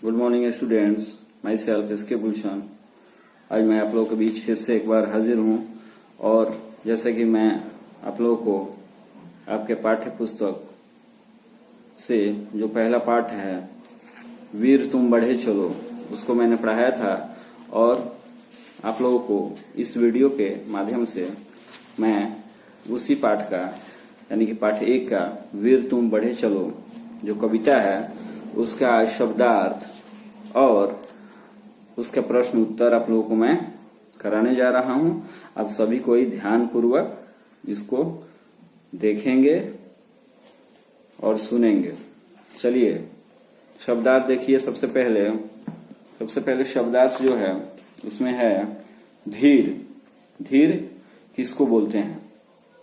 Good morning students, myself SK Gulshan. आज मैं आप लोगों के बीच फिर से एक बार हाजिर हूं और जैसे कि मैं आप लोगों को आपके पाठ्य पुस्तक से जो पहला पाठ है वीर तुम बढ़े चलो, उसको मैंने पढ़ाया था और आप लोगों को इस वीडियो के माध्यम से मैं उसी पाठ का यानी कि पाठ 1 का वीर तुम बढ़े चलो जो कविता है उसका शब्दार्थ और उसका प्रश्न उत्तर आप लोगों को मैं कराने जा रहा हूं। आप सभी कोई ध्यान पूर्वक इसको देखेंगे और सुनेंगे। चलिए शब्दार्थ देखिए। सबसे पहले शब्दार्थ जो है उसमें है धीर। धीर किसको बोलते हैं,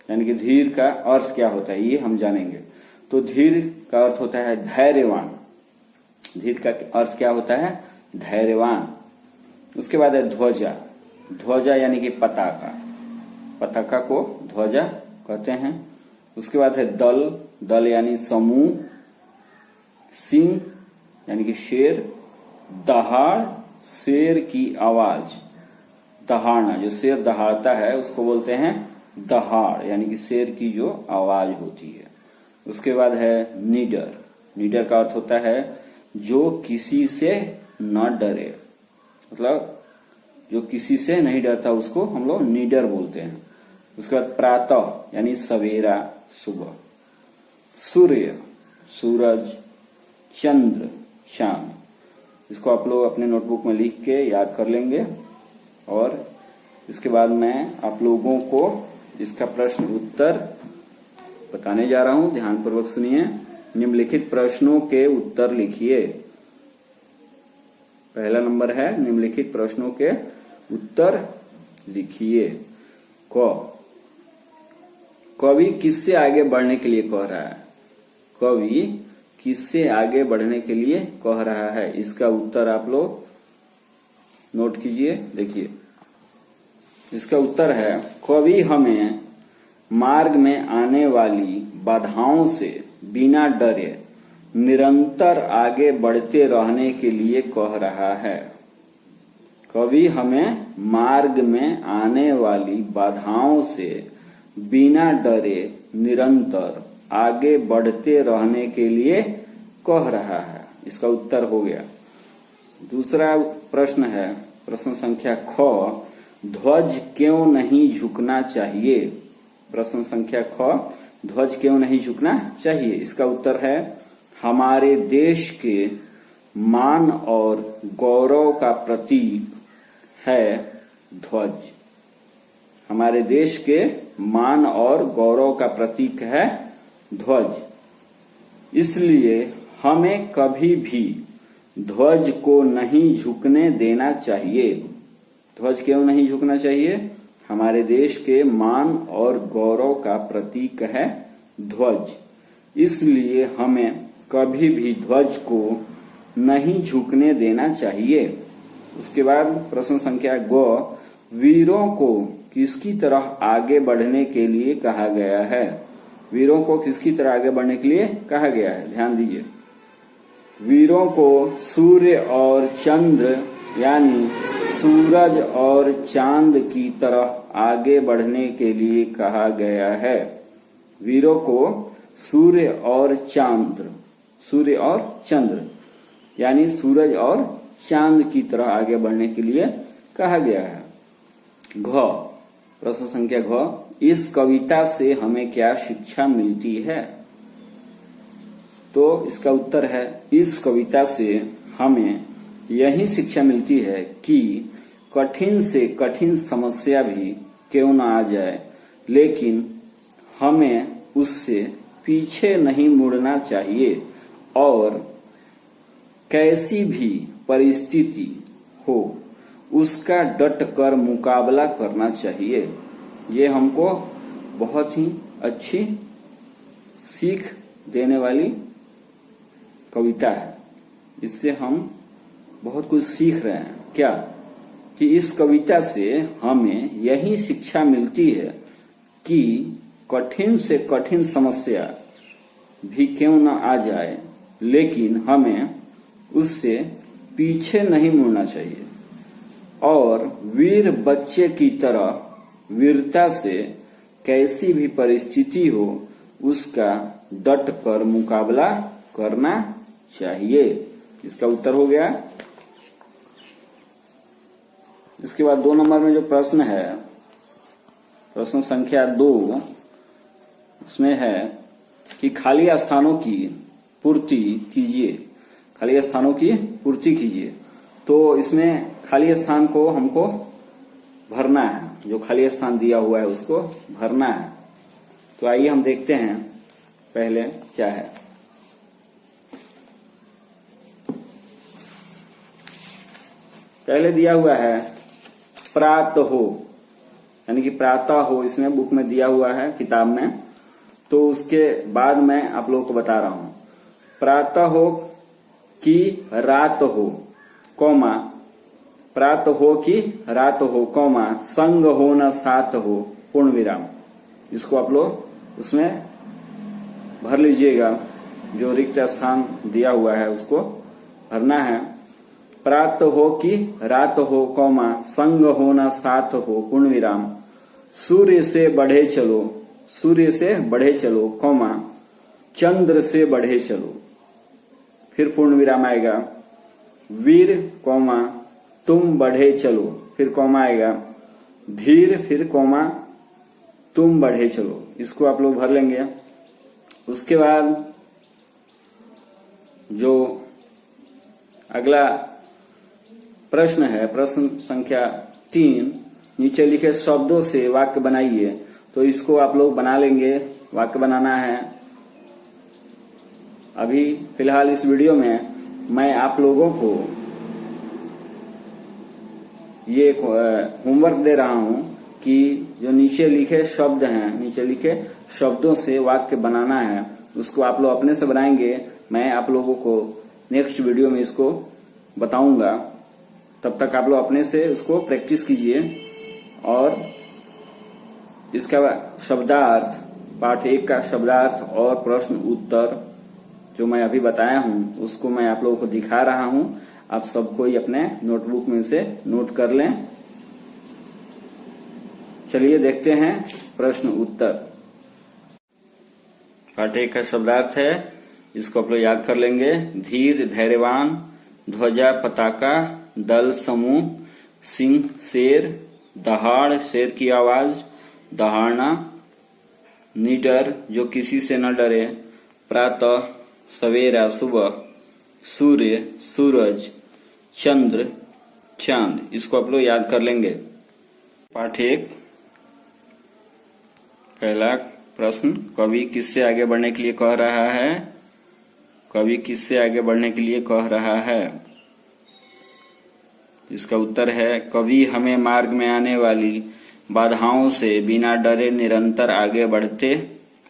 यानी कि धीर का अर्थ क्या होता है ये हम जानेंगे। तो धीर का अर्थ होता है धैर्यवान। धीर का अर्थ क्या होता है? धैर्यवान। उसके बाद है ध्वजा। ध्वजा यानी कि पताका। पताका को ध्वजा कहते हैं। उसके बाद है दल। दल यानी समूह। सिंह यानी कि शेर। दहाड़, शेर की आवाज। दहाड़ना, जो शेर दहाड़ता है उसको बोलते हैं दहाड़, यानी कि शेर की जो आवाज होती है। उसके बाद है निडर। निडर का अर्थ होता है जो किसी से न डरे, मतलब जो किसी से नहीं डरता उसको हम लोग निडर बोलते हैं। उसके बाद प्रातः यानी सवेरा, सुबह। सूर्य, सूरज। चंद्र, चांद। इसको आप लोग अपने नोटबुक में लिख के याद कर लेंगे और इसके बाद मैं आप लोगों को इसका प्रश्न उत्तर बताने जा रहा हूं। ध्यानपूर्वक सुनिए। निम्नलिखित प्रश्नों के उत्तर लिखिए। पहला नंबर है निम्नलिखित प्रश्नों के उत्तर लिखिए। कवि किससे आगे बढ़ने के लिए कह रहा है? कवि किससे आगे बढ़ने के लिए कह रहा है? इसका उत्तर आप लोग नोट कीजिए। देखिए इसका उत्तर है कवि हमें मार्ग में आने वाली बाधाओं से बिना डरे निरंतर आगे बढ़ते रहने के लिए कह रहा है। कवि हमें मार्ग में आने वाली बाधाओं से बिना डरे निरंतर आगे बढ़ते रहने के लिए कह रहा है। इसका उत्तर हो गया। दूसरा प्रश्न है प्रश्न संख्या ख। ध्वज क्यों नहीं झुकना चाहिए? प्रश्न संख्या ख। ध्वज क्यों नहीं झुकना चाहिए? इसका उत्तर है हमारे देश के मान और गौरव का प्रतीक है ध्वज। हमारे देश के मान और गौरव का प्रतीक है ध्वज। इसलिए हमें कभी भी ध्वज को नहीं झुकने देना चाहिए। ध्वज क्यों नहीं झुकना चाहिए? हमारे देश के मान और गौरव का प्रतीक है ध्वज। इसलिए हमें कभी भी ध्वज को नहीं झुकने देना चाहिए। उसके बाद प्रश्न संख्या ग। वीरों को किसकी तरह आगे बढ़ने के लिए कहा गया है? वीरों को किसकी तरह आगे बढ़ने के लिए कहा गया है? ध्यान दीजिए। वीरों को सूर्य और चंद्र यानी सूरज और चांद की तरह आगे बढ़ने के लिए कहा गया है। वीरों को सूर्य और चंद्र यानी सूरज और चांद की तरह आगे बढ़ने के लिए कहा गया है। घ। प्रश्न संख्या घ। इस कविता से हमें क्या शिक्षा मिलती है? तो इसका उत्तर है इस कविता से हमें यही शिक्षा मिलती है कि कठिन से कठिन समस्या भी क्यों न आ जाए, लेकिन हमें उससे पीछे नहीं मुड़ना चाहिए और कैसी भी परिस्थिति हो उसका डट कर मुकाबला करना चाहिए। ये हमको बहुत ही अच्छी सीख देने वाली कविता है। इससे हम बहुत कुछ सीख रहे हैं। क्या कि इस कविता से हमें यही शिक्षा मिलती है कि कठिन से कठिन समस्या भी क्यों न आ जाए, लेकिन हमें उससे पीछे नहीं मुड़ना चाहिए और वीर बच्चे की तरह वीरता से कैसी भी परिस्थिति हो उसका डट कर मुकाबला करना चाहिए। इसका उत्तर हो गया। इसके बाद 2 नंबर में जो प्रश्न है, प्रश्न संख्या 2, उसमें है कि खाली स्थानों की पूर्ति कीजिए। खाली स्थानों की पूर्ति कीजिए। तो इसमें खाली स्थान को हमको भरना है, जो खाली स्थान दिया हुआ है उसको भरना है। तो आइए हम देखते हैं पहले क्या है। पहले दिया हुआ है प्रातः हो, यानी कि प्रातः हो, इसमें बुक में दिया हुआ है, किताब में। तो उसके बाद मैं आप लोगों को बता रहा हूं। प्रातः हो कि रात हो, कौमा, प्रातः हो कि रात हो, कौमा, संग हो न साथ हो, पूर्ण विराम। इसको आप लोग उसमें भर लीजिएगा, जो रिक्त स्थान दिया हुआ है उसको भरना है। प्रातः हो कि रात हो, कौमा, संग हो न साथ हो, पूर्ण विराम। सूर्य से बढ़े चलो, सूर्य से बढ़े चलो, कौमा, चंद्र से बढ़े चलो। फिर पूर्ण विराम आएगा। वीर, कौमा, तुम बढ़े चलो, फिर कौमा आएगा। धीर, फिर कौमा, तुम बढ़े चलो। इसको आप लोग भर लेंगे। उसके बाद जो अगला प्रश्न है, प्रश्न संख्या 3, नीचे लिखे शब्दों से वाक्य बनाइए। तो इसको आप लोग बना लेंगे। वाक्य बनाना है। अभी फिलहाल इस वीडियो में मैं आप लोगों को ये होमवर्क दे रहा हूं कि जो नीचे लिखे शब्द हैं, नीचे लिखे शब्दों से वाक्य बनाना है, उसको आप लोग अपने से बनाएंगे। मैं आप लोगों को नेक्स्ट वीडियो में इसको बताऊंगा। तब तक आप लोग अपने से उसको प्रैक्टिस कीजिए। और इसका शब्दार्थ, पाठ 1 का शब्दार्थ और प्रश्न उत्तर जो मैं अभी बताया हूं, उसको मैं आप लोगों को दिखा रहा हूं। आप सबको ही अपने नोटबुक में से नोट कर लें। चलिए देखते हैं प्रश्न उत्तर। पाठ 1 का शब्दार्थ है, इसको आप लोग याद कर लेंगे। धीर, धैर्यवान, ध्वजा, पताका, दल, समूह, सिंह, शेर, दहाड़, शेर की आवाज, दहाड़ना, निडर, जो किसी से न डरे, प्रातः, सवेरा, सुबह, सूर्य, सूरज, चंद्र, चांद। इसको आप लोग याद कर लेंगे। पाठ 1 पहला प्रश्न, कवि किससे आगे बढ़ने के लिए कह रहा है? कवि किससे आगे बढ़ने के लिए कह रहा है? इसका उत्तर है, कवि हमें मार्ग में आने वाली बाधाओं से बिना डरे निरंतर आगे बढ़ते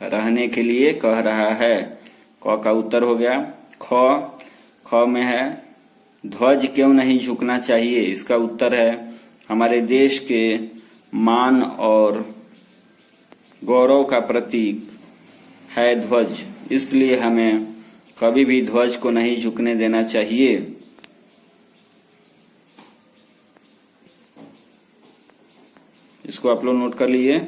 रहने के लिए कह रहा है। क का उत्तर हो गया। ख में है, ध्वज क्यों नहीं झुकना चाहिए? इसका उत्तर है, हमारे देश के मान और गौरव का प्रतीक है ध्वज, इसलिए हमें कभी भी ध्वज को नहीं झुकने देना चाहिए। इसको आप लोग नोट कर लिए।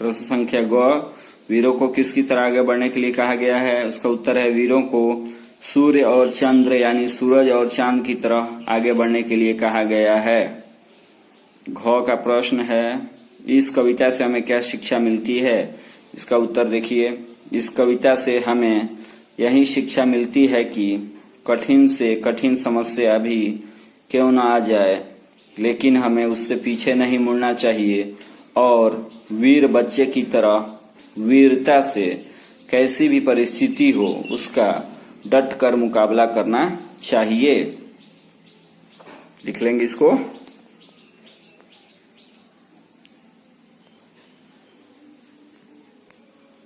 प्रश्न संख्या ग, वीरों को किसकी तरह आगे बढ़ने के लिए कहा गया है? उसका उत्तर है, वीरों को सूर्य और चंद्र यानी सूरज और चांद की तरह आगे बढ़ने के लिए कहा गया है। घ का प्रश्न है, इस कविता से हमें क्या शिक्षा मिलती है? इसका उत्तर देखिए, इस कविता से हमें यही शिक्षा मिलती है कि कठिन से कठिन समस्या भी क्यों न आ जाए, लेकिन हमें उससे पीछे नहीं मुड़ना चाहिए और वीर बच्चे की तरह वीरता से कैसी भी परिस्थिति हो उसका डट कर मुकाबला करना चाहिए। लिख लेंगे इसको।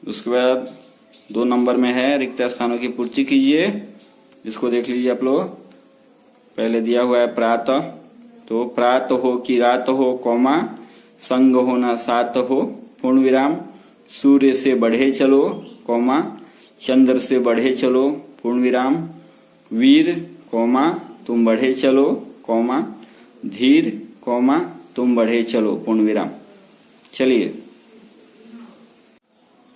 उसके बाद 2 नंबर में है, रिक्त स्थानों की पूर्ति कीजिए। इसको देख लीजिए आप लोग। पहले दिया हुआ है प्रातः, तो प्रात हो कि रात हो, कौमा, संग हो न साथ हो, पूर्ण विराम। सूर्य से बढ़े चलो, कौमा, चंद्र से बढ़े चलो, पूर्ण विराम। वीर कौमा तुम बढ़े चलो कौमा धीर कौमा तुम बढ़े चलो पूर्ण विराम। चलिए,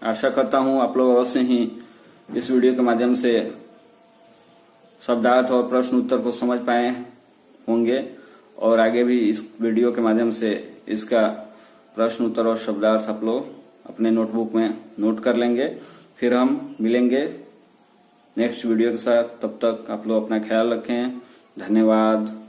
आशा करता हूं आप लोग अवश्य ही इस वीडियो के माध्यम से शब्दार्थ और प्रश्न उत्तर को समझ पाए होंगे और आगे भी इस वीडियो के माध्यम से इसका प्रश्न उत्तर और शब्दार्थ आप लोग अपने नोटबुक में नोट कर लेंगे। फिर हम मिलेंगे नेक्स्ट वीडियो के साथ। तब तक आप लोग अपना ख्याल रखें। धन्यवाद।